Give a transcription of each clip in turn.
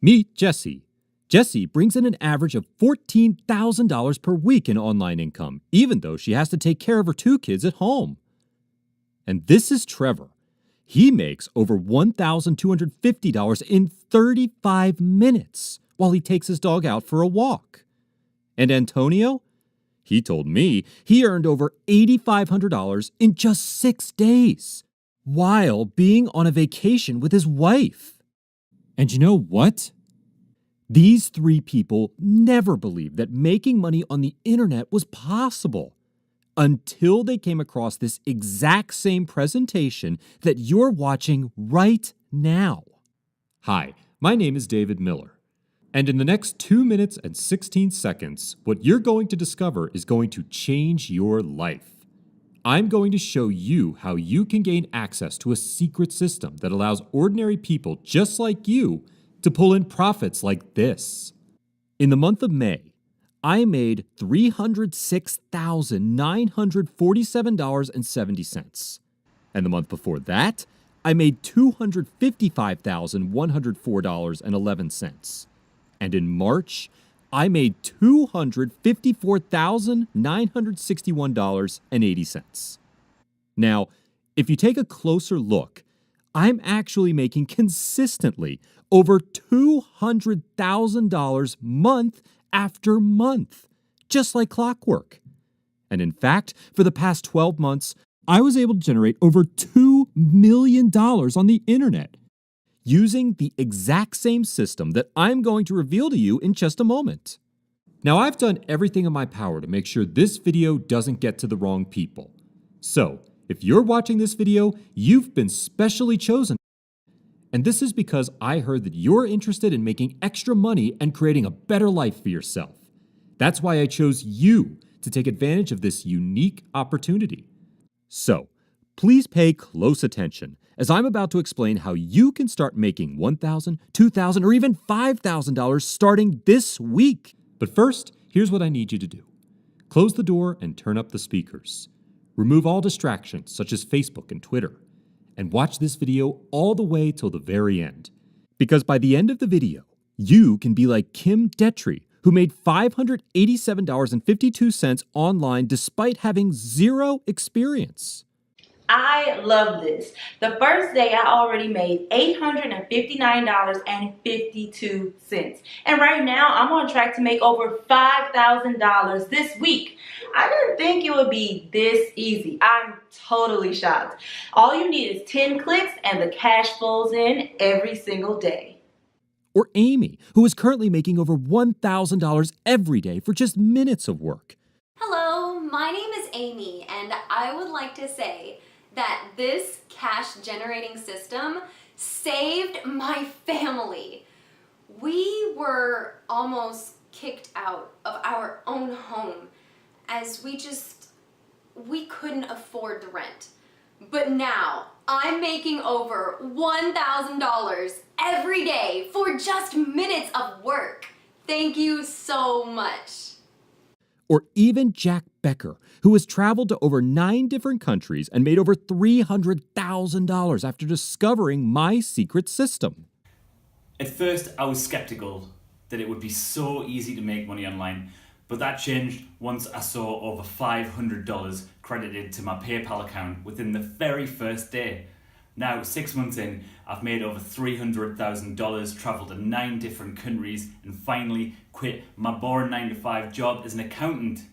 Meet Jesse. Jesse brings in an average of $14,000 per week in online income, even though she has to take care of her two kids at home. And this is Trevor. He makes over $1,250 in 35 minutes while he takes his dog out for a walk. And Antonio? He told me he earned over $8,500 in just 6 days while being on a vacation with his wife. And you know what? These three people never believed that making money on the internet was possible until they came across this exact same presentation that you're watching right now. Hi, my name is David Miller. And in the next 2 minutes and 16 seconds, what you're going to discover is going to change your life. I'm going to show you how you can gain access to a secret system that allows ordinary people just like you to pull in profits like this. In the month of May, I made $306,947.70. And the month before that, I made $255,104.11. And in March, I made $254,961.80. Now, if you take a closer look, I'm actually making consistently over $200,000 month after month, just like clockwork. And in fact, for the past 12 months, I was able to generate over $2 million on the internet, using the exact same system that I'm going to reveal to you in just a moment. Now, I've done everything in my power to make sure this video doesn't get to the wrong people. So, if you're watching this video, you've been specially chosen. And this is because I heard that you're interested in making extra money and creating a better life for yourself. That's why I chose you to take advantage of this unique opportunity. So, please pay close attention as I'm about to explain how you can start making $1,000, $2,000, or even $5,000 starting this week. But first, here's what I need you to do. Close the door and turn up the speakers. Remove all distractions such as Facebook and Twitter. And watch this video all the way till the very end. Because by the end of the video, you can be like Kim Detry, who made $587.52 online despite having zero experience. I love this. The first day I already made $859.52. And right now I'm on track to make over $5,000 this week. I didn't think it would be this easy. I'm totally shocked. All you need is 10 clicks and the cash flows in every single day. Or Amy, who is currently making over $1,000 every day for just minutes of work. Hello, my name is Amy, and I would like to say that this cash generating system saved my family. We were almost kicked out of our own home as we couldn't afford the rent. But now I'm making over $1,000 every day for just minutes of work. Thank you so much. Or even Jack Becker, who has traveled to over 9 different countries and made over $300,000 after discovering my secret system. At first, I was skeptical that it would be so easy to make money online, but that changed once I saw over $500 credited to my PayPal account within the very first day. Now, 6 months in, I've made over $300,000, travelled to 9 different countries, and finally quit my boring 9-to-5 job as an accountant.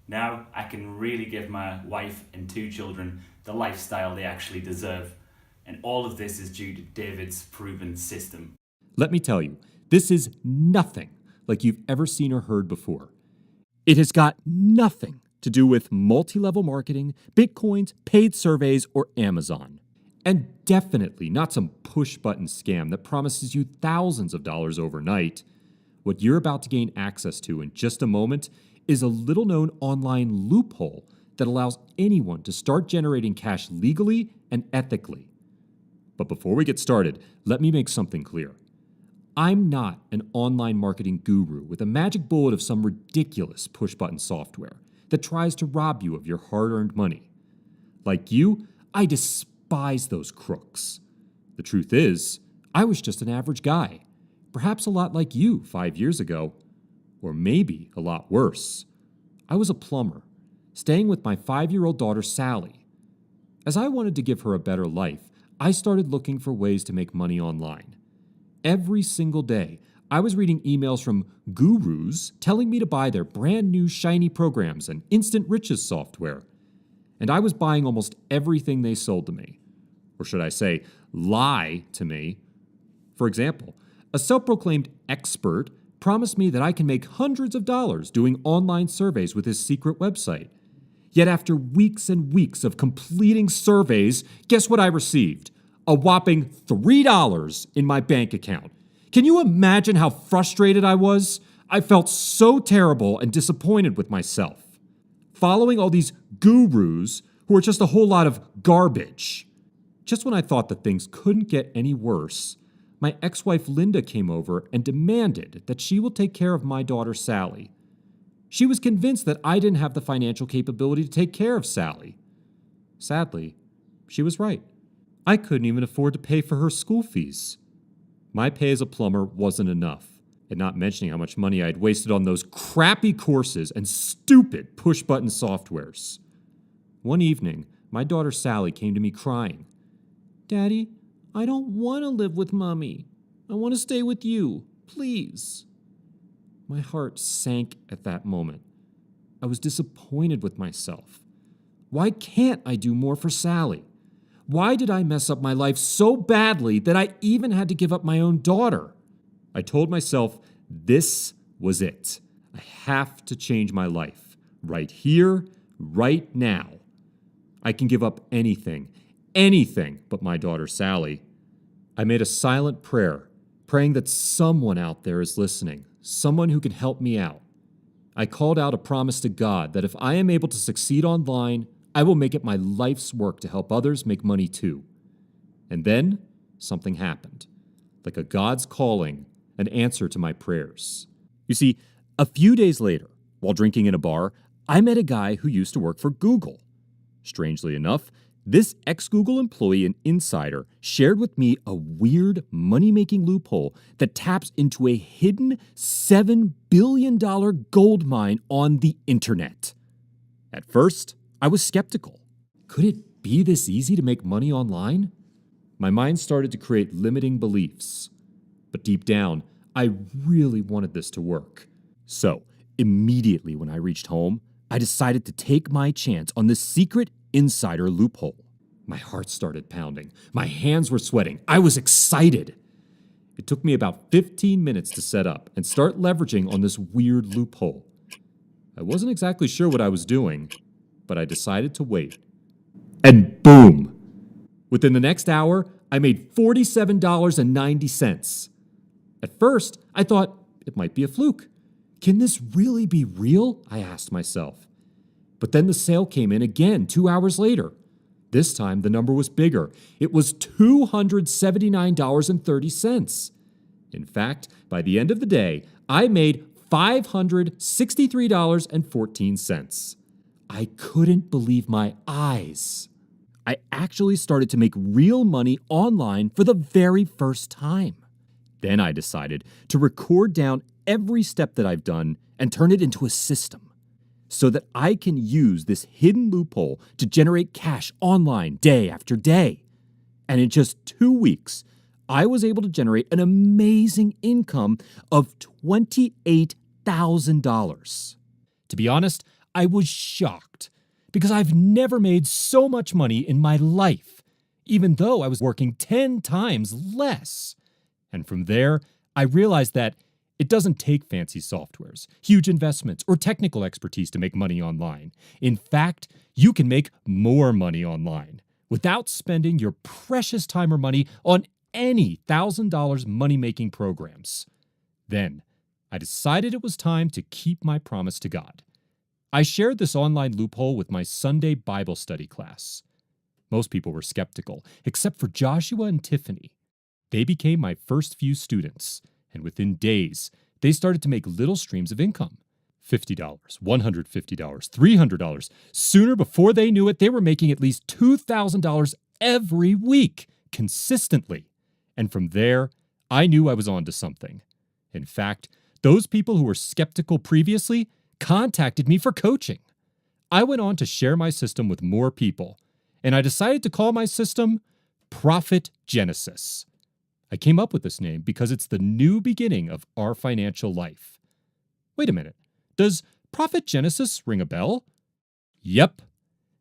Now, I can really give my wife and 2 children the lifestyle they actually deserve. And all of this is due to David's proven system. Let me tell you, this is nothing like you've ever seen or heard before. It has got nothing to do with multi-level marketing, Bitcoins, paid surveys, or Amazon. And definitely not some push-button scam that promises you thousands of dollars overnight. What you're about to gain access to in just a moment is a little-known online loophole that allows anyone to start generating cash legally and ethically. But before we get started, let me make something clear. I'm not an online marketing guru with a magic bullet of some ridiculous push-button software that tries to rob you of your hard-earned money. Like you, I despise those crooks. The truth is, I was just an average guy, perhaps a lot like you 5 years ago, or maybe a lot worse. I was a plumber, staying with my 5-year-old daughter, Sally. As I wanted to give her a better life, I started looking for ways to make money online. Every single day, I was reading emails from gurus telling me to buy their brand new shiny programs and instant riches software. And I was buying almost everything they sold to me. Or should I say, lie to me. For example, a self-proclaimed expert promised me that I can make hundreds of dollars doing online surveys with his secret website. Yet after weeks and weeks of completing surveys, guess what I received? A whopping $3 in my bank account. Can you imagine how frustrated I was? I felt so terrible and disappointed with myself. Following all these gurus who are just a whole lot of garbage. Just when I thought that things couldn't get any worse, my ex-wife Linda came over and demanded that she will take care of my daughter Sally. She was convinced that I didn't have the financial capability to take care of Sally. Sadly, she was right. I couldn't even afford to pay for her school fees. My pay as a plumber wasn't enough, and not mentioning how much money I had wasted on those crappy courses and stupid push-button softwares. One evening, my daughter Sally came to me crying. "Daddy, I don't want to live with Mommy. I want to stay with you, please." My heart sank at that moment. I was disappointed with myself. Why can't I do more for Sally? Why did I mess up my life so badly that I even had to give up my own daughter? I told myself this was it. I have to change my life. Right here, right now. I can give up anything but my daughter Sally. I made a silent prayer, praying that someone out there is listening, someone who can help me out. I called out a promise to God that if I am able to succeed online, I will make it my life's work to help others make money too. And then something happened, like a God's calling, an answer to my prayers. You see, a few days later, while drinking in a bar, I met a guy who used to work for Google. Strangely enough, this ex-Google employee and insider shared with me a weird money-making loophole that taps into a hidden $7 billion gold mine on the internet. At first, I was skeptical. Could it be this easy to make money online? My mind started to create limiting beliefs. But deep down, I really wanted this to work. So, immediately when I reached home, I decided to take my chance on this secret insider loophole. My heart started pounding. My hands were sweating. I was excited. It took me about 15 minutes to set up and start leveraging on this weird loophole. I wasn't exactly sure what I was doing, but I decided to wait. And boom! Within the next hour, I made $47.90. At first, I thought it might be a fluke. Can this really be real? I asked myself. But then the sale came in again 2 hours later. This time, the number was bigger. It was $279.30. In fact, by the end of the day, I made $563.14. I couldn't believe my eyes. I actually started to make real money online for the very first time. Then I decided to record down every step that I've done and turn it into a system so that I can use this hidden loophole to generate cash online day after day. And in just 2 weeks, I was able to generate an amazing income of $28,000. To be honest, I was shocked because I've never made so much money in my life, even though I was working 10 times less. And from there, I realized that it doesn't take fancy softwares, huge investments, or technical expertise to make money online. In fact, you can make more money online without spending your precious time or money on any $1,000 money-making programs. Then, I decided it was time to keep my promise to God. I shared this online loophole with my Sunday Bible study class. Most people were skeptical, except for Joshua and Tiffany. They became my first few students, and within days, they started to make little streams of income. $50, $150, $300. Sooner before they knew it, they were making at least $2,000 every week, consistently. And from there, I knew I was onto something. In fact, those people who were skeptical previously contacted me for coaching. I went on to share my system with more people, and I decided to call my system Profit Genesis. I came up with this name because it's the new beginning of our financial life. Wait a minute, does Profit Genesis ring a bell? Yep.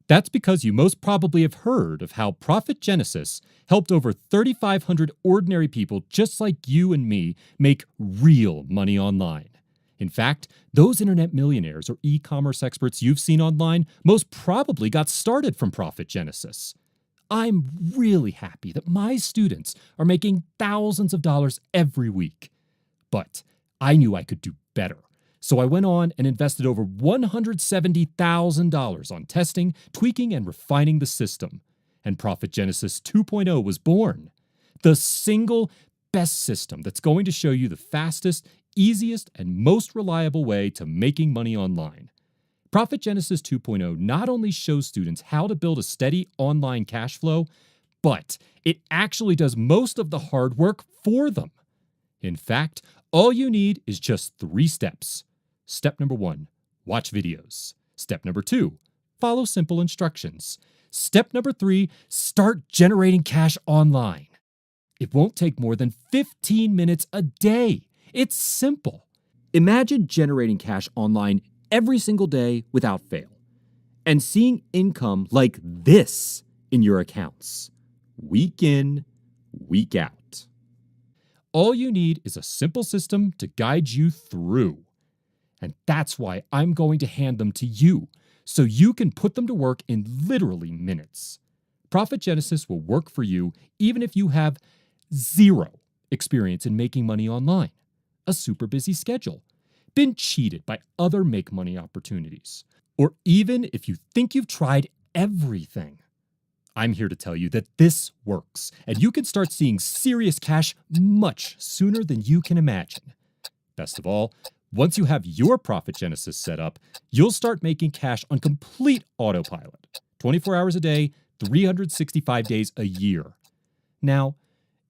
That's because you most probably have heard of how Profit Genesis helped over 3,500 ordinary people just like you and me make real money online. In fact, those internet millionaires or e-commerce experts you've seen online most probably got started from Profit Genesis. I'm really happy that my students are making thousands of dollars every week. But I knew I could do better. So I went on and invested over $170,000 on testing, tweaking, and refining the system. And Profit Genesis 2.0 was born. The single best system that's going to show you the fastest, easiest, and most reliable way to making money online. Profit Genesis 2.0 not only shows students how to build a steady online cash flow, but it actually does most of the hard work for them. In fact, all you need is just 3 steps. Step number 1, watch videos. Step number 2, follow simple instructions. Step number 3, start generating cash online. It won't take more than 15 minutes a day. It's simple. Imagine generating cash online every single day without fail, and seeing income like this in your accounts, week in, week out. All you need is a simple system to guide you through. And that's why I'm going to hand them to you, so you can put them to work in literally minutes. Profit Genesis will work for you even if you have 0 experience in making money online, a super busy schedule, been cheated by other make money opportunities, or even if you think you've tried everything. I'm here to tell you that this works, and you can start seeing serious cash much sooner than you can imagine. Best of all, once you have your Profit Genesis set up, you'll start making cash on complete autopilot, 24 hours a day, 365 days a year. Now,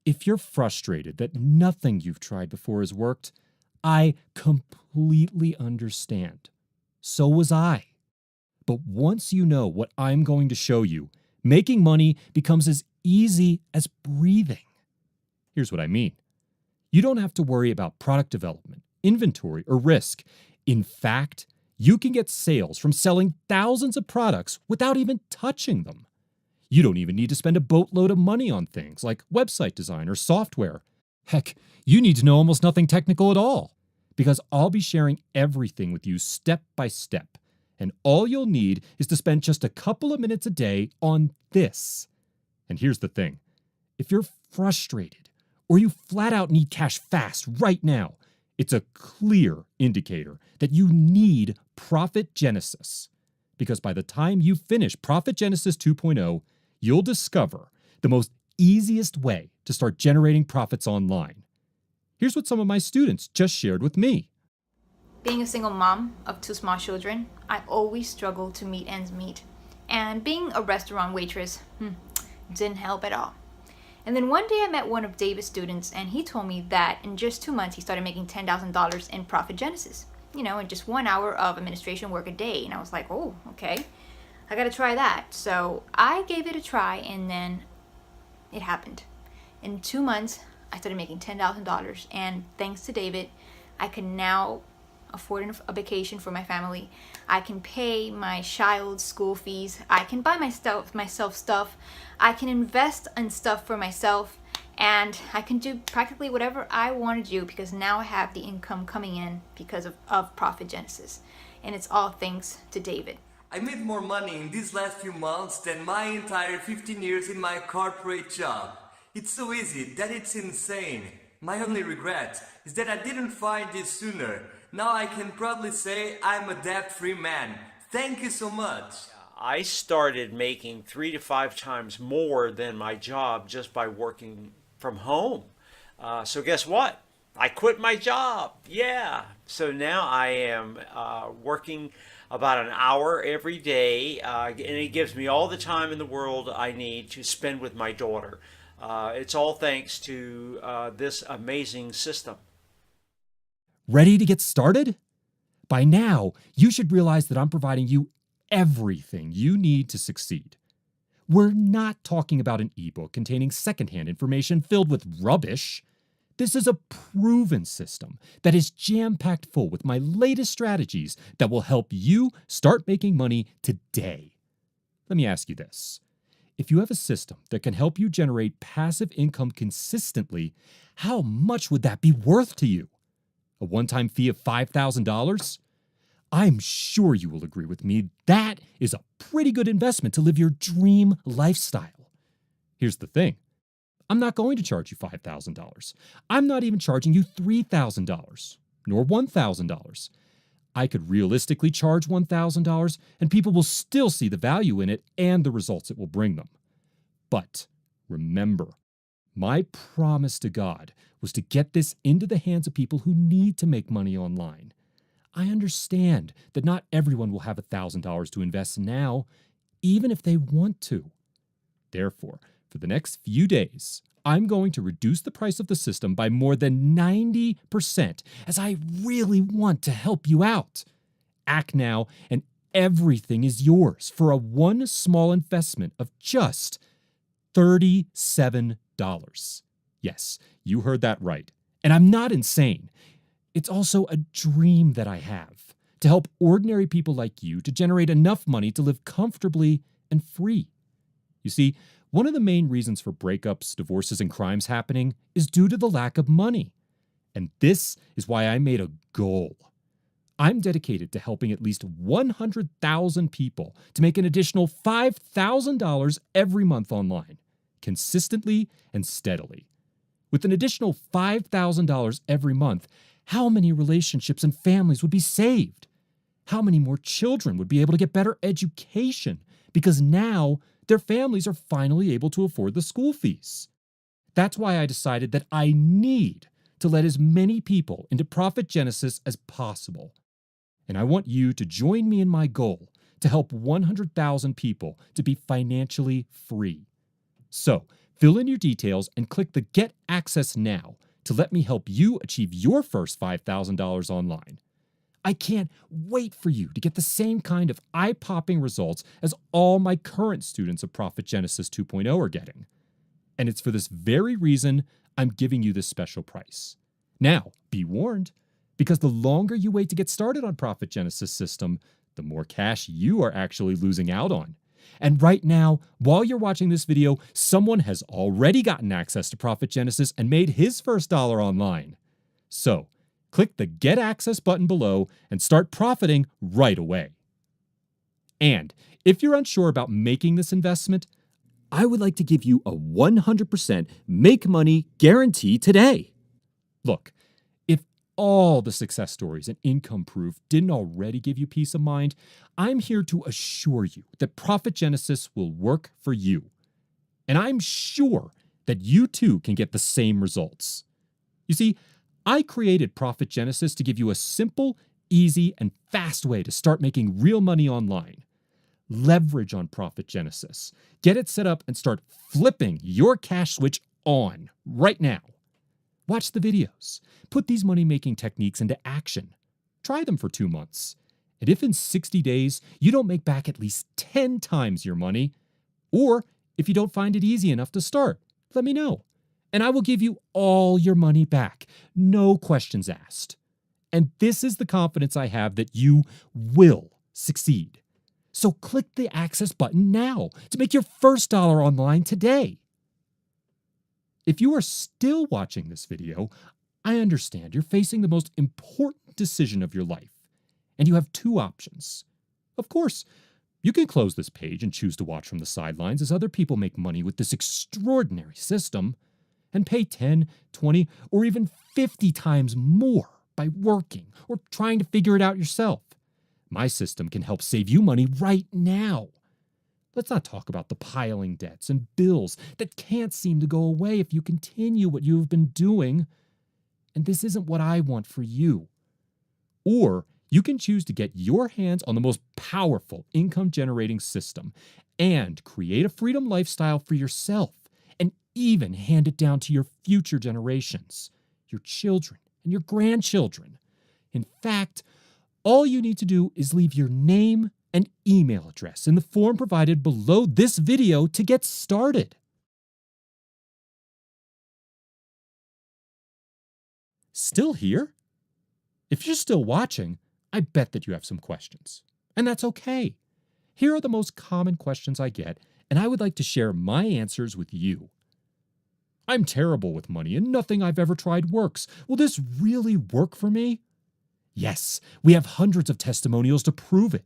if you're frustrated that nothing you've tried before has worked, I completely understand. So was I. But once you know what I'm going to show you, making money becomes as easy as breathing. Here's what I mean. You don't have to worry about product development, inventory, or risk. In fact, you can get sales from selling thousands of products without even touching them. You don't even need to spend a boatload of money on things like website design or software. Heck, you need to know almost nothing technical at all, because I'll be sharing everything with you step by step, and all you'll need is to spend just a couple of minutes a day on this. And here's the thing. If you're frustrated, or you flat out need cash fast right now, it's a clear indicator that you need Profit Genesis. Because by the time you finish Profit Genesis 2.0, you'll discover the most easiest way to start generating profits online. Here's what some of my students just shared with me. Being a single mom of 2 small children, I always struggled to meet ends meet. And being a restaurant waitress, didn't help at all. And then one day I met one of David's students, and he told me that in just 2 months he started making $10,000 in Profit Genesis. In just 1 hour of administration work a day. And I was like, oh, okay, I gotta try that. So I gave it a try, and then it happened. In 2 months, I started making $10,000, and thanks to David, I can now afford a vacation for my family. I can pay my child's school fees. I can buy myself stuff. I can invest in stuff for myself, and I can do practically whatever I want to do because now I have the income coming in because of Profit Genesis, and it's all thanks to David. I made more money in these last few months than my entire 15 years in my corporate job. It's so easy that it's insane. My only regret is that I didn't find this sooner. Now I can proudly say I'm a debt-free man. Thank you so much. I started making 3 to 5 times more than my job just by working from home. So guess what? I quit my job. Yeah. So now I am working about an hour every day, and it gives me all the time in the world I need to spend with my daughter. It's all thanks to this amazing system. Ready to get started? By now, you should realize that I'm providing you everything you need to succeed. We're not talking about an ebook containing secondhand information filled with rubbish. This is a proven system that is jam-packed full with my latest strategies that will help you start making money today. Let me ask you this. If you have a system that can help you generate passive income consistently, how much would that be worth to you? A one-time fee of $5,000? I'm sure you will agree with me that is a pretty good investment to live your dream lifestyle. Here's the thing. I'm not going to charge you $5,000. I'm not even charging you $3,000, nor $1,000. I could realistically charge $1,000 and people will still see the value in it and the results it will bring them. But remember, my promise to God was to get this into the hands of people who need to make money online. I understand that not everyone will have $1,000 to invest now, even if they want to. Therefore, for the next few days, I'm going to reduce the price of the system by more than 90%, as I really want to help you out. Act now, and everything is yours for one small investment of just $37. Yes, you heard that right. And I'm not insane. It's also a dream that I have to help ordinary people like you to generate enough money to live comfortably and free. You see, one of the main reasons for breakups, divorces, and crimes happening is due to the lack of money. And this is why I made a goal. I'm dedicated to helping at least 100,000 people to make an additional $5,000 every month online, consistently and steadily. With an additional $5,000 every month, how many relationships and families would be saved? How many more children would be able to get better education because now their families are finally able to afford the school fees? That's why I decided that I need to let as many people into Profit Genesis as possible. And I want you to join me in my goal to help 100,000 people to be financially free. So, fill in your details and click the Get Access Now to let me help you achieve your first $5,000 online. I can't wait for you to get the same kind of eye-popping results as all my current students of Profit Genesis 2.0 are getting. And it's for this very reason I'm giving you this special price. Now, be warned, because the longer you wait to get started on Profit Genesis system, the more cash you are actually losing out on. And right now, while you're watching this video, someone has already gotten access to Profit Genesis and made his first dollar online. So, click the Get Access button below and start profiting right away. And if you're unsure about making this investment, I would like to give you a 100% make money guarantee today. Look, if all the success stories and income proof didn't already give you peace of mind, I'm here to assure you that Profit Genesis will work for you. And I'm sure that you too can get the same results. You see, I created Profit Genesis to give you a simple, easy, and fast way to start making real money online. Leverage on Profit Genesis. Get it set up and start flipping your cash switch on right now. Watch the videos. Put these money-making techniques into action. Try them for 2 months. And if in 60 days you don't make back at least 10 times your money, or if you don't find it easy enough to start, let me know. And I will give you all your money back. No questions asked. And this is the confidence I have that you will succeed. So click the Access button now to make your first dollar online today. If you are still watching this video, I understand you're facing the most important decision of your life, and you have 2 options. Of course, you can close this page and choose to watch from the sidelines as other people make money with this extraordinary system and pay 10, 20, or even 50 times more by working or trying to figure it out yourself. My system can help save you money right now. Let's not talk about the piling debts and bills that can't seem to go away if you continue what you have been doing. And this isn't what I want for you. Or you can choose to get your hands on the most powerful income-generating system and create a freedom lifestyle for yourself and even hand it down to your future generations, your children and your grandchildren. In fact, all you need to do is leave your name and email address in the form provided below this video to get started. Still here? If you're still watching, I bet that you have some questions. And that's okay. Here are the most common questions I get, and I would like to share my answers with you. I'm terrible with money and nothing I've ever tried works. Will this really work for me? Yes, we have hundreds of testimonials to prove it.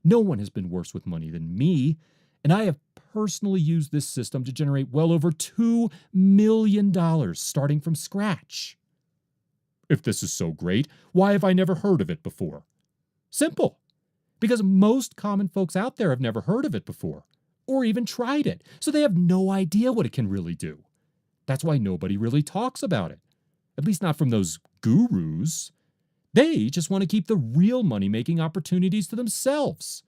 No one has been worse with money than me, and I have personally used this system to generate well over $2 million starting from scratch. If this is so great, why have I never heard of it before? Simple. Because most common folks out there have never heard of it before, or even tried it, so they have no idea what it can really do. That's why nobody really talks about it, at least not from those gurus. They just want to keep the real money-making opportunities to themselves.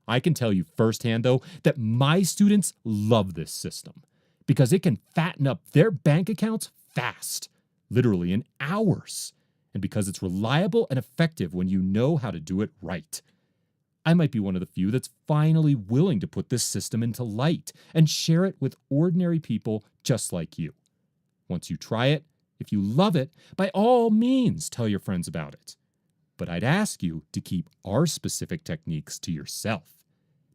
I can tell you firsthand, though, that my students love this system because it can fatten up their bank accounts fast, literally in hours, and because it's reliable and effective when you know how to do it right. I might be one of the few that's finally willing to put this system into light and share it with ordinary people just like you. Once you try it, if you love it, by all means tell your friends about it. But I'd ask you to keep our specific techniques to yourself.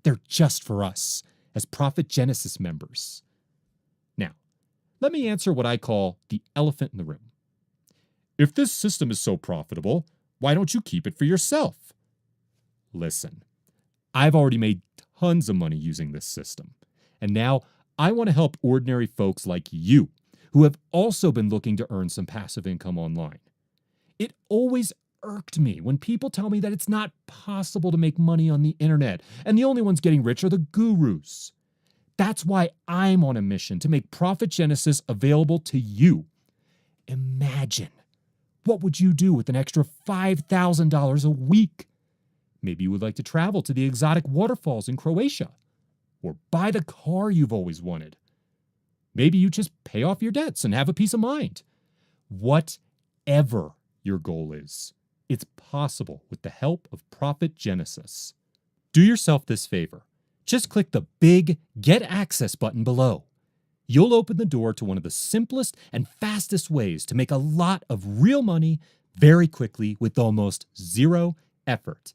They're just for us, as Profit Genesis members. Now, let me answer what I call the elephant in the room. If this system is so profitable, why don't you keep it for yourself? Listen, I've already made tons of money using this system, and now I want to help ordinary folks like you who have also been looking to earn some passive income online. It always irked me when people tell me that it's not possible to make money on the internet and the only ones getting rich are the gurus. That's why I'm on a mission to make Profit Genesis available to you. Imagine, what would you do with an extra $5,000 a week? Maybe you would like to travel to the exotic waterfalls in Croatia, or buy the car you've always wanted. Maybe you just pay off your debts and have a peace of mind. Whatever your goal is, it's possible with the help of Profit Genesis. Do yourself this favor. Just click the big Get Access button below. You'll open the door to one of the simplest and fastest ways to make a lot of real money very quickly with almost zero effort.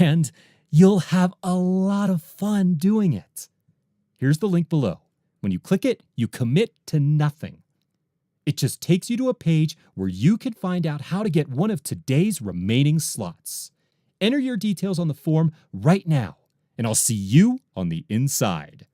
And you'll have a lot of fun doing it. Here's the link below. When you click it, you commit to nothing. It just takes you to a page where you can find out how to get one of today's remaining slots. Enter your details on the form right now, and I'll see you on the inside.